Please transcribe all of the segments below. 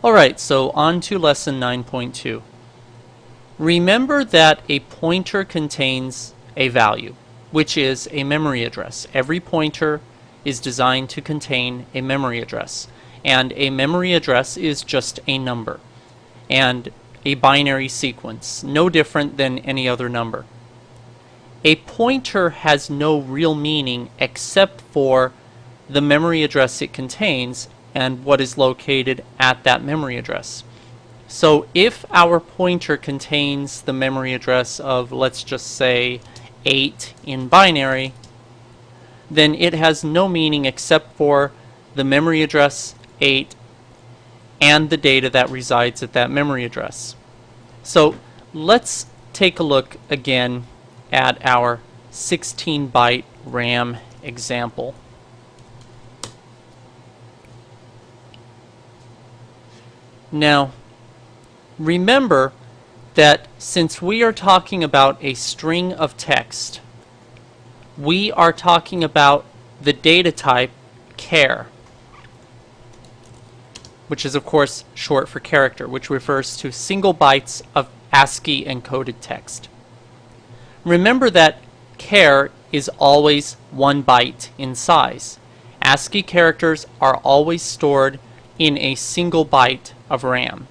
Alright, so on to lesson 9.2. Remember that a pointer contains a value, which is a memory address. Every pointer is designed to contain a memory address, and a memory address is just a number and a binary sequence, no different than any other number. A pointer has no real meaning except for the memory address it contains and what is located at that memory address. So if our pointer contains the memory address of, let's just say, 8 in binary, then it has no meaning except for the memory address 8 and the data that resides at that memory address. So let's take a look again at our 16-byte RAM example. Now, remember that since we are talking about a string of text, we are talking about the data type char, which is of course short for character, which refers to single bytes of ASCII encoded text. Remember that char is always 1 byte in size. ASCII characters are always stored in a single byte of RAM.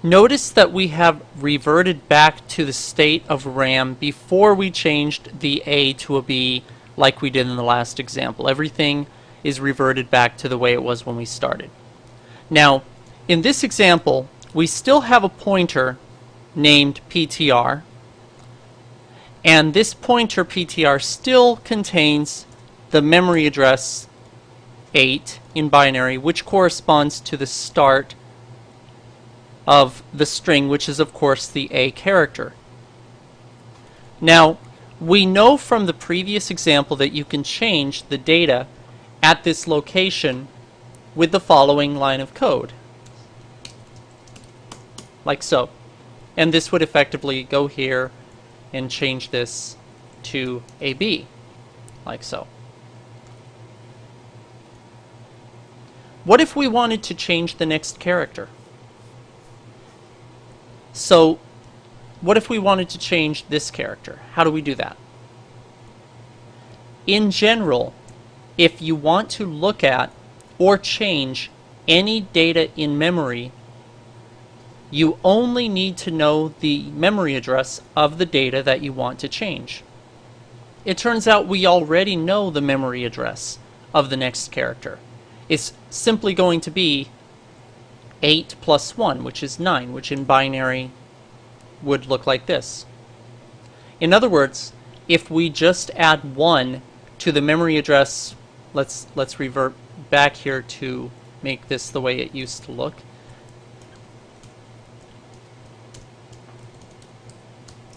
Notice that we have reverted back to the state of RAM before we changed the A to a B like we did in the last example. Everything is reverted back to the way it was when we started. Now, in this example, we still have a pointer named PTR, and this pointer PTR still contains the memory address 8 in binary, which corresponds to the start of the string, which is of course the A character. Now, we know from the previous example that you can change the data at this location with the following line of code, like so. And this would effectively go here and change this to a B, like so. What if we wanted to change the next character? So, what if we wanted to change this character? How do we do that? In general, if you want to look at or change any data in memory, you only need to know the memory address of the data that you want to change. It turns out we already know the memory address of the next character. It's simply going to be 8 plus 1, which is 9, which in binary would look like this. In other words, if we just add 1 to the memory address, let's revert back here to make this the way it used to look.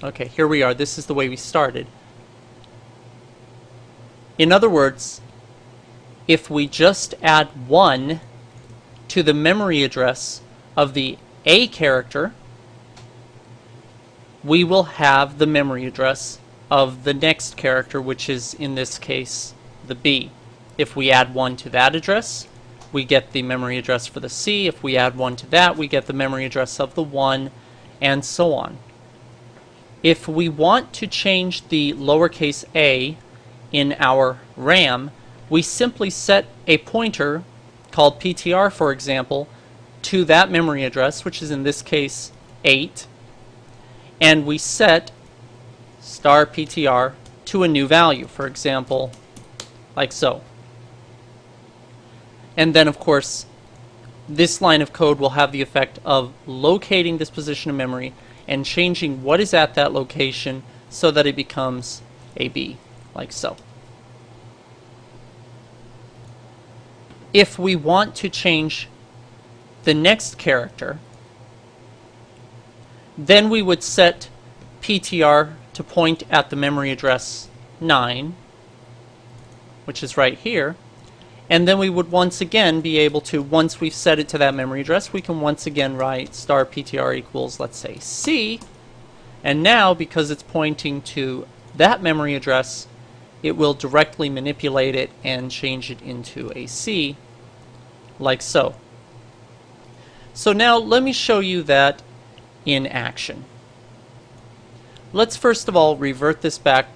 Okay, here we are. This is the way we started. In other words, if we just add 1 to the memory address of the A character, we will have the memory address of the next character, which is in this case the B. If we add 1 to that address, we get the memory address for the C. If we add 1 to that, we get the memory address of the 1, and so on. If we want to change the lowercase a in our RAM, we simply set a pointer called PTR, for example, to that memory address, which is in this case 8, and we set star PTR to a new value, for example, like so. And then, of course, this line of code will have the effect of locating this position of memory and changing what is at that location so that it becomes a B, like so. If we want to change the next character, then we would set PTR to point at the memory address 9, which is right here, and then we would once again be able to, once we've set it to that memory address, we can once again write star PTR equals, let's say, C, and now because it's pointing to that memory address, it will directly manipulate it and change it into a C, like so. So now let me show you that in action. Let's first of all revert this back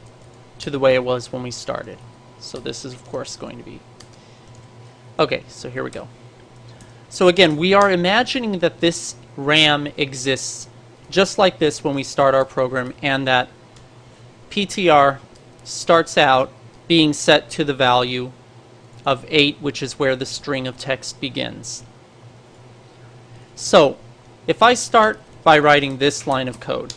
to the way it was when we started. So this is of course going to be... Okay, so here we go. So again, we are imagining that this RAM exists just like this when we start our program, and that PTR starts out being set to the value of 8, which is where the string of text begins. So if I start by writing this line of code,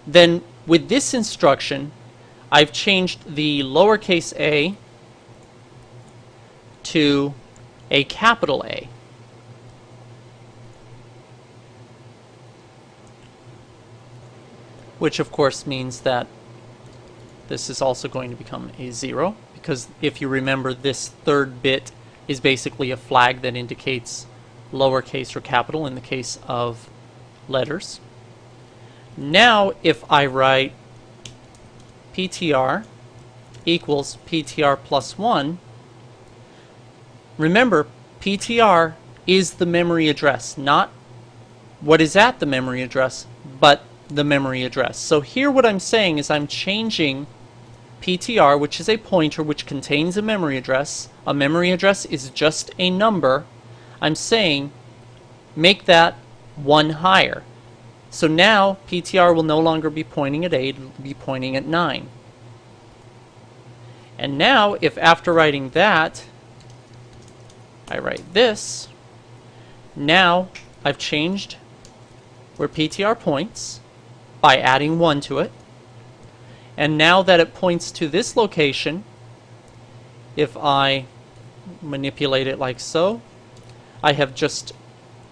then with this instruction I've changed the lowercase a to a capital A. Which of course means that this is also going to become a 0, because if you remember, this third bit is basically a flag that indicates lowercase or capital in the case of letters. Now if I write PTR equals PTR plus 1, remember PTR is the memory address, not what is at the memory address, but the memory address. So here what I'm saying is I'm changing PTR, which is a pointer which contains a memory address. A memory address is just a number. I'm saying make that 1 higher. So now PTR will no longer be pointing at 8, it will be pointing at 9. And now if after writing that I write this, now I've changed where PTR points by adding 1 to it. And now that it points to this location, if I manipulate it like so, I have just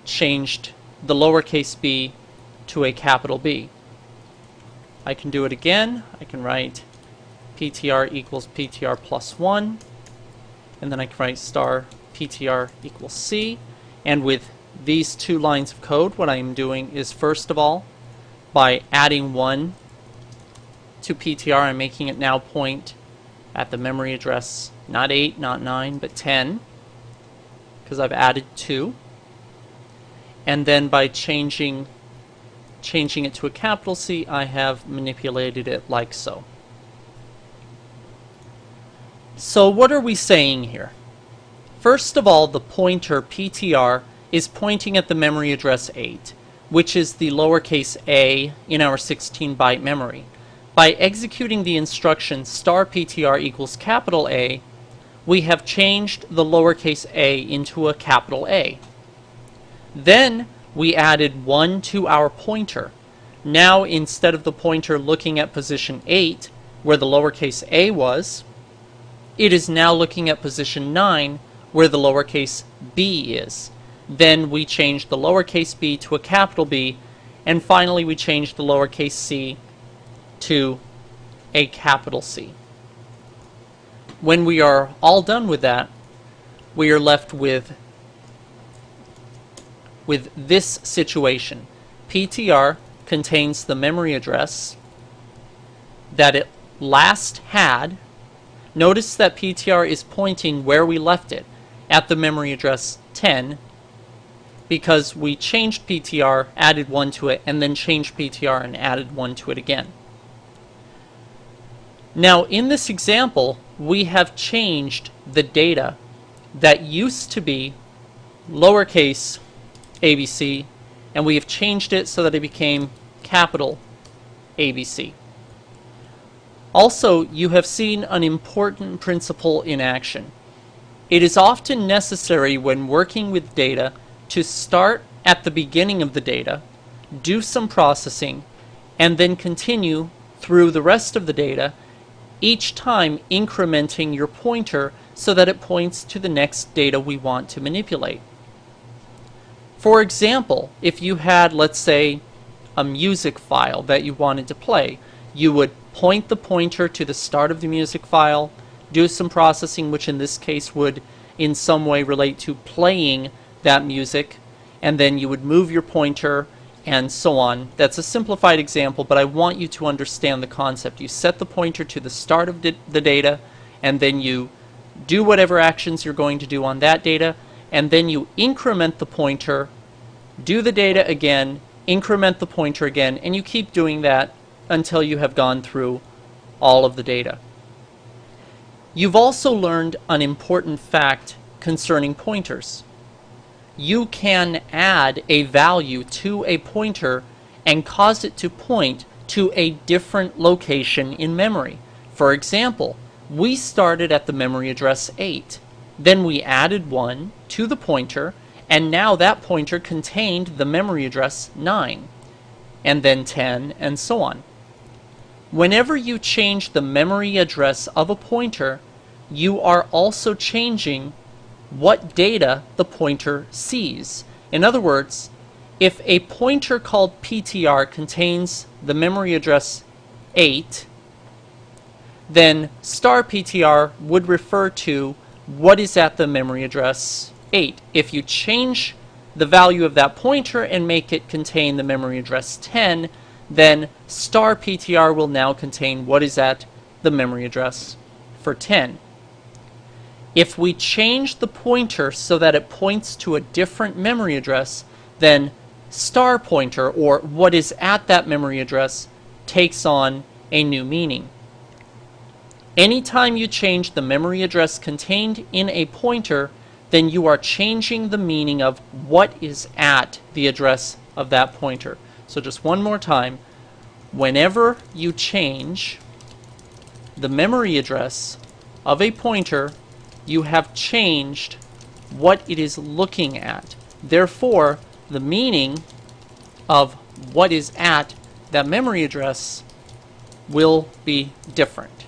changed the lowercase b to a capital B. I can do it again. I can write PTR equals PTR plus 1, and then I can write star PTR equals C. And with these two lines of code, what I am doing is, first of all, by adding 1 to PTR, I'm making it now point at the memory address, not 8, not 9, but 10, because I've added 2. And then by changing it to a capital C, I have manipulated it like so. So what are we saying here? First of all, the pointer PTR is pointing at the memory address 8, which is the lowercase a in our 16-byte memory. By executing the instruction star PTR equals capital A, we have changed the lowercase a into a capital A. Then we added 1 to our pointer. Now instead of the pointer looking at position 8, where the lowercase a was, it is now looking at position 9, where the lowercase b is. Then we changed the lowercase b to a capital B, and finally we changed the lowercase c to a capital C. When we are all done with that, we are left with this situation. PTR contains the memory address that it last had. Notice that PTR is pointing where we left it, at the memory address 10, because we changed PTR, added 1 to it, and then changed PTR and added 1 to it again. Now in this example, we have changed the data that used to be lowercase ABC, and we have changed it so that it became capital ABC. Also, you have seen an important principle in action. It is often necessary when working with data to start at the beginning of the data, do some processing, and then continue through the rest of the data, each time incrementing your pointer so that it points to the next data we want to manipulate. For example, if you had, let's say, a music file that you wanted to play, you would point the pointer to the start of the music file, do some processing, which in this case would in some way relate to playing that music, and then you would move your pointer and so on. That's a simplified example, but I want you to understand the concept. You set the pointer to the start of the data, and then you do whatever actions you're going to do on that data, and then you increment the pointer, do the data again, increment the pointer again, and you keep doing that until you have gone through all of the data. You've also learned an important fact concerning pointers. You can add a value to a pointer and cause it to point to a different location in memory. For example, we started at the memory address 8. Then we added 1 to the pointer, and now that pointer contained the memory address 9, and then 10, and so on. Whenever you change the memory address of a pointer, you are also changing what data the pointer sees. In other words, if a pointer called PTR contains the memory address 8, then star PTR would refer to what is at the memory address 8. If you change the value of that pointer and make it contain the memory address 10, then star PTR will now contain what is at the memory address for 10. If we change the pointer so that it points to a different memory address, then star pointer, or what is at that memory address, takes on a new meaning. Anytime you change the memory address contained in a pointer, then you are changing the meaning of what is at the address of that pointer. So just one more time, whenever you change the memory address of a pointer, you have changed what it is looking at. Therefore, the meaning of what is at that memory address will be different.